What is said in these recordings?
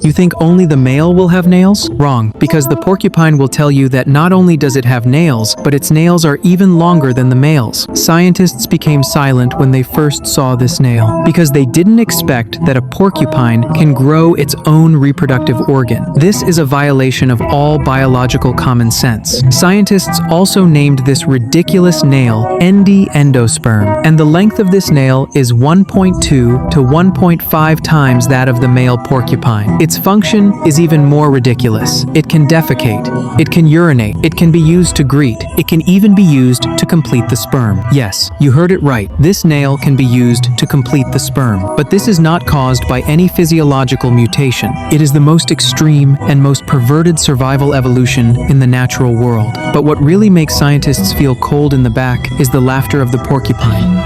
You think only the male will have nails? Wrong, because the porcupine will tell you that not only does it have nails, but its nails are even longer than the male's. Scientists became silent when they first saw this nail, because they didn't expect that a porcupine can grow its own reproductive organ. This is a violation of all biological common sense. Scientists also named this ridiculous nail endosperm, and the length of this nail is 1.2 to 1.5 times that of the male porcupine. Its function is even more ridiculous. It can defecate, it can urinate, it can be used to greet, it can even be used to complete the sperm. Yes, you heard it right. This nail can be used to complete the sperm. But this is not caused by any physiological mutation. It is the most extreme and most perverted survival evolution in the natural world. But what really makes scientists feel cold in the back is the laughter of the porcupine.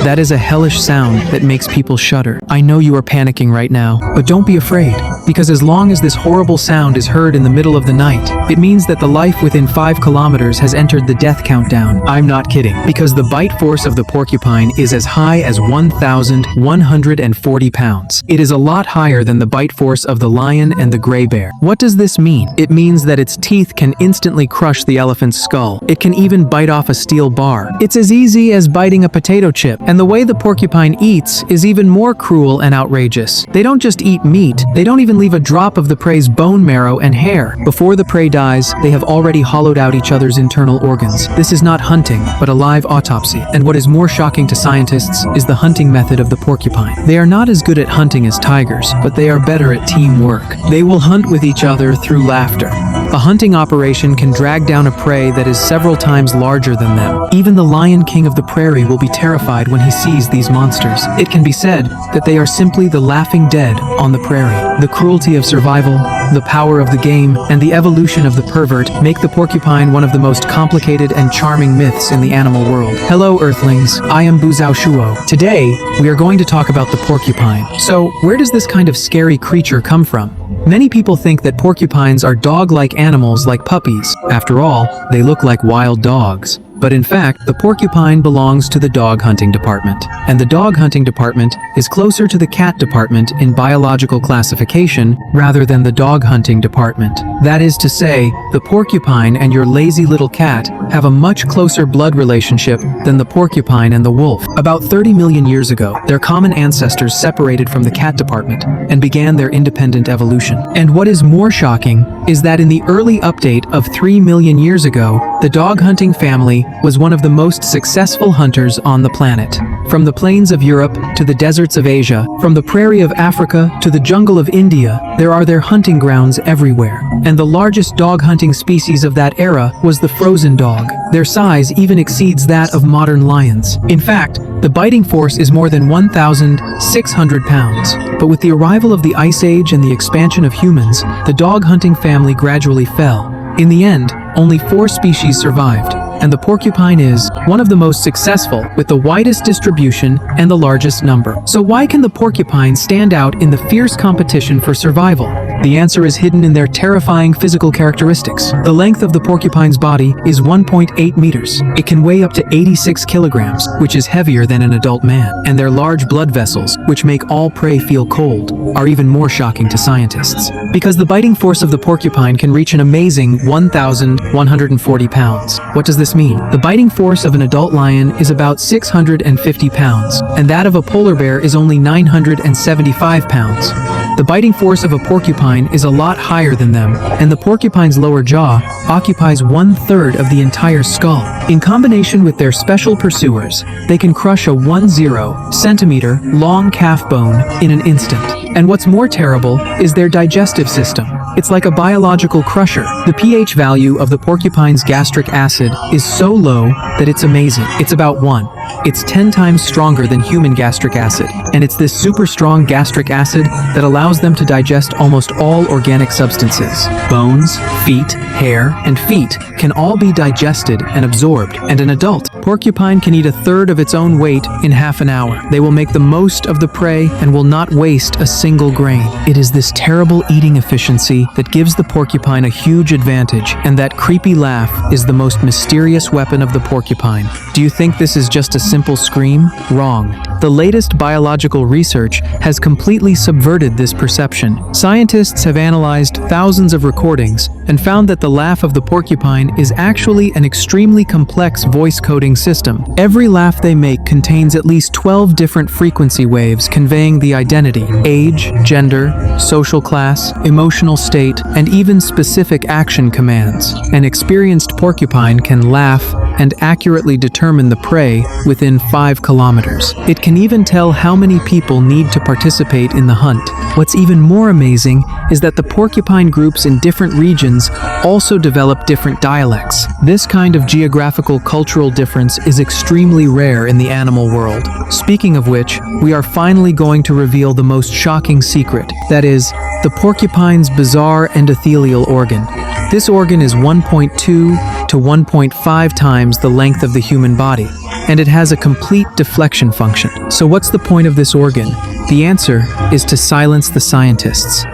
That is a hellish sound that makes people shudder. I know you are panicking right now, but don't be afraid, because as long as this horrible sound is heard in the middle of the night, it means that the life within 5 kilometers has entered the death countdown. I'm not kidding, because the bite force of the porcupine is as high as 1,140 pounds. It is a lot higher than the bite force of the lion and the gray bear. What does this mean? It means that its teeth can instantly crush the elephant's skull. It can even bite off a steel bar. It's as easy as biting a potato chip. And the way the porcupine eats is even more cruel and outrageous. They don't just eat meat, they don't even leave a drop of the prey's bone marrow and hair. Before the prey dies, they have already hollowed out each other's internal organs. This is not hunting, but a live autopsy. And what is more shocking to scientists is the hunting method of the porcupine. They are not as good at hunting as tigers, but they are better at teamwork. They will hunt with each other through laughter. A hunting operation can drag down a prey that is several times larger than them. Even the lion king of the prairie will be terrified when he sees these monsters. It can be said that they are simply the laughing dead on the prairie. The cruelty of survival, the power of the game, and the evolution of the pervert make the porcupine one of the most complicated and charming myths in the animal world. Hello, Earthlings. I am Buzao Shuo. Today, we are going to talk about the porcupine. So, where does this kind of scary creature come from? Many people think that porcupines are dog-like animals like puppies. After all, they look like wild dogs. But in fact, the porcupine belongs to the dog hunting department. And the dog hunting department is closer to the cat department in biological classification rather than the dog hunting department. That is to say, the porcupine and your lazy little cat have a much closer blood relationship than the porcupine and the wolf. About 30 million years ago, their common ancestors separated from the cat department and began their independent evolution. And what is more shocking is that in the early update of 3 million years ago, the dog hunting family was one of the most successful hunters on the planet. From the plains of Europe to the deserts of Asia, from the prairie of Africa to the jungle of India, there are their hunting grounds everywhere. And the largest dog hunting species of that era was the frozen dog. Their size even exceeds that of modern lions. In fact, the biting force is more than 1,600 pounds. But with the arrival of the Ice Age and the expansion of humans, the dog hunting family gradually fell. In the end, only 4 species survived, and the porcupine is one of the most successful, with the widest distribution and the largest number. So why can the porcupine stand out in the fierce competition for survival? The answer is hidden in their terrifying physical characteristics. The length of the porcupine's body is 1.8 meters. It can weigh up to 86 kilograms, which is heavier than an adult man. And their large blood vessels, which make all prey feel cold, are even more shocking to scientists. Because the biting force of the porcupine can reach an amazing 1,140 pounds. What does this mean? The biting force of an adult lion is about 650 pounds, and that of a polar bear is only 975 pounds. The biting force of a porcupine is a lot higher than them, and the porcupine's lower jaw occupies 1/3 of the entire skull. In combination with their special pursuers, they can crush a 10 centimeter long calf bone in an instant. And what's more terrible is their digestive system. It's like a biological crusher. The pH value of the porcupine's gastric acid is so low that it's amazing. It's about 1. It's 10 times stronger than human gastric acid, and it's this super strong gastric acid that allows them to digest almost all organic substances. Bones, feet, hair, and feet can all be digested and absorbed, and an adult porcupine can eat a third of its own weight in half an hour. They will make the most of the prey and will not waste a single grain. It is this terrible eating efficiency that gives the porcupine a huge advantage, and that creepy laugh is the most mysterious weapon of the porcupine. Do you think this is just a simple scream? Wrong. The latest biological research has completely subverted this perception. Scientists have analyzed thousands of recordings and found that the laugh of the porcupine is actually an extremely complex voice coding system. Every laugh they make contains at least 12 different frequency waves conveying the identity, age, gender, social class, emotional state, and even specific action commands. An experienced porcupine can laugh and accurately determine the prey within 5 kilometers. It can even tell how many people need to participate in the hunt. What's even more amazing is that the porcupine groups in different regions also develop different dialects. This kind of geographical cultural difference is extremely rare in the animal world. Speaking of which, we are finally going to reveal the most shocking secret, that is, the porcupine's bizarre endothelial organ. This organ is 1.2 to 1.5 times the length of the human body, and it has a complete deflection function. So what's the point of this organ? The answer is to silence the scientists.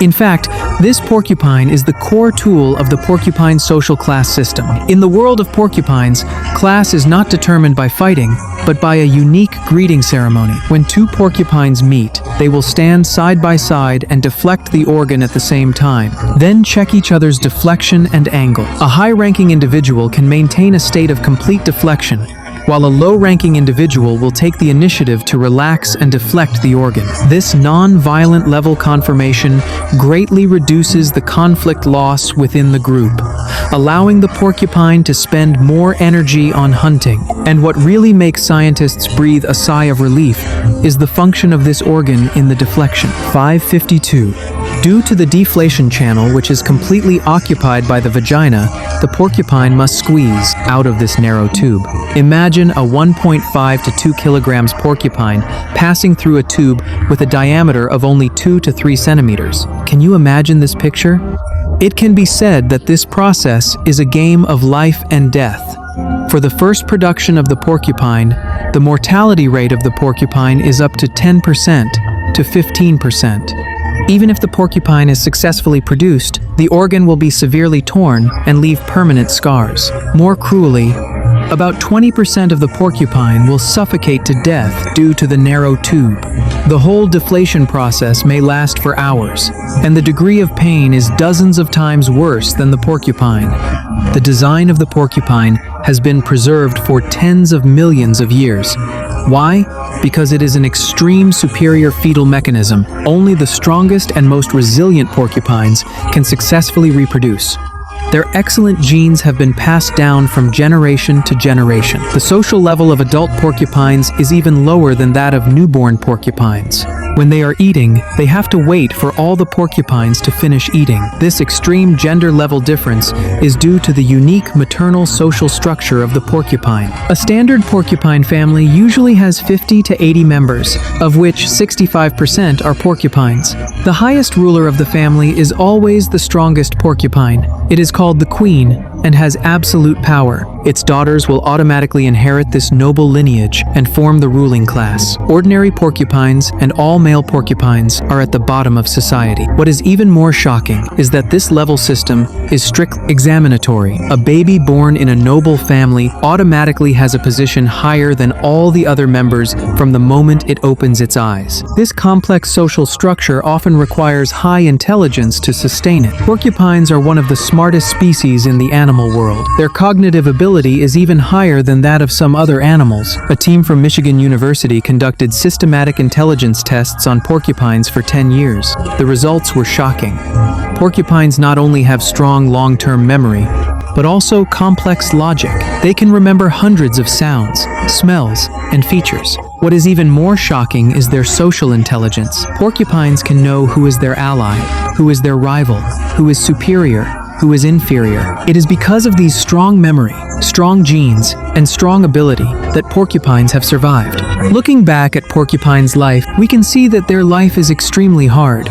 In fact, this porcupine is the core tool of the porcupine social class system. In the world of porcupines, class is not determined by fighting, but by a unique greeting ceremony. When two porcupines meet, they will stand side by side and deflect the organ at the same time, then check each other's deflection and angle. A high-ranking individual can maintain a state of complete deflection, while a low-ranking individual will take the initiative to relax and deflect the organ. This non-violent level conformation greatly reduces the conflict loss within the group, allowing the porcupine to spend more energy on hunting. And what really makes scientists breathe a sigh of relief is the function of this organ in the deflection. 552. Due to the deflation channel, which is completely occupied by the vagina, the porcupine must squeeze out of this narrow tube. Imagine a 1.5 to 2 kilograms porcupine passing through a tube with a diameter of only 2 to 3 centimeters. Can you imagine this picture? It can be said that this process is a game of life and death. For the first production of the porcupine, the mortality rate of the porcupine is up to 10% to 15%. Even if the porcupine is successfully produced, the organ will be severely torn and leave permanent scars. More cruelly, about 20% of the porcupine will suffocate to death due to the narrow tube. The whole deflation process may last for hours, and the degree of pain is dozens of times worse than the porcupine. The design of the porcupine has been preserved for tens of millions of years. Why? Because it is an extreme superior fetal mechanism. Only the strongest and most resilient porcupines can successfully reproduce. Their excellent genes have been passed down from generation to generation. The social level of adult porcupines is even lower than that of newborn porcupines. When they are eating, they have to wait for all the porcupines to finish eating. This extreme gender level difference is due to the unique maternal social structure of the porcupine. A standard porcupine family usually has 50 to 80 members, of which 65% are porcupines. The highest ruler of the family is always the strongest porcupine. It is called the queen and has absolute power. Its daughters will automatically inherit this noble lineage and form the ruling class. Ordinary porcupines and all male porcupines are at the bottom of society. What is even more shocking is that this level system is strictly examinatory. A baby born in a noble family automatically has a position higher than all the other members from the moment it opens its eyes. This complex social structure often requires high intelligence to sustain it. Porcupines are one of the smartest species in the animal world. Their cognitive ability is even higher than that of some other animals. A team from Michigan University conducted systematic intelligence tests on porcupines for 10 years. The results were shocking. Porcupines not only have strong long-term memory, but also complex logic. They can remember hundreds of sounds, smells, and features. What is even more shocking is their social intelligence. Porcupines can know who is their ally, who is their rival, who is superior, who is inferior. It is because of these strong memory, strong genes, and strong ability that porcupines have survived. Looking back at porcupines' life, we can see that their life is extremely hard.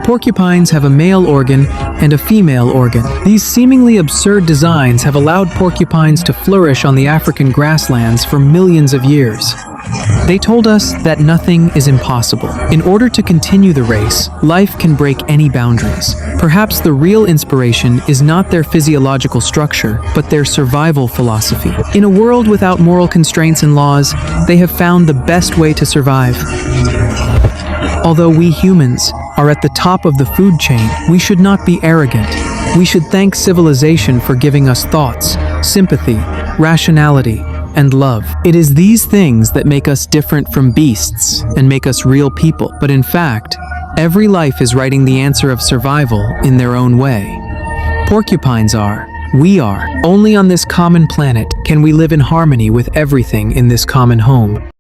Porcupines have a male organ and a female organ. These seemingly absurd designs have allowed porcupines to flourish on the African grasslands for millions of years. They told us that nothing is impossible. In order to continue the race, life can break any boundaries. Perhaps the real inspiration is not their physiological structure, but their survival philosophy. In a world without moral constraints and laws, they have found the best way to survive. Although we humans are at the top of the food chain, we should not be arrogant. We should thank civilization for giving us thoughts, sympathy, rationality, and love. It is these things that make us different from beasts and make us real people. But in fact, every life is writing the answer of survival in their own way. Porcupines are. We are. Only on this common planet can we live in harmony with everything in this common home.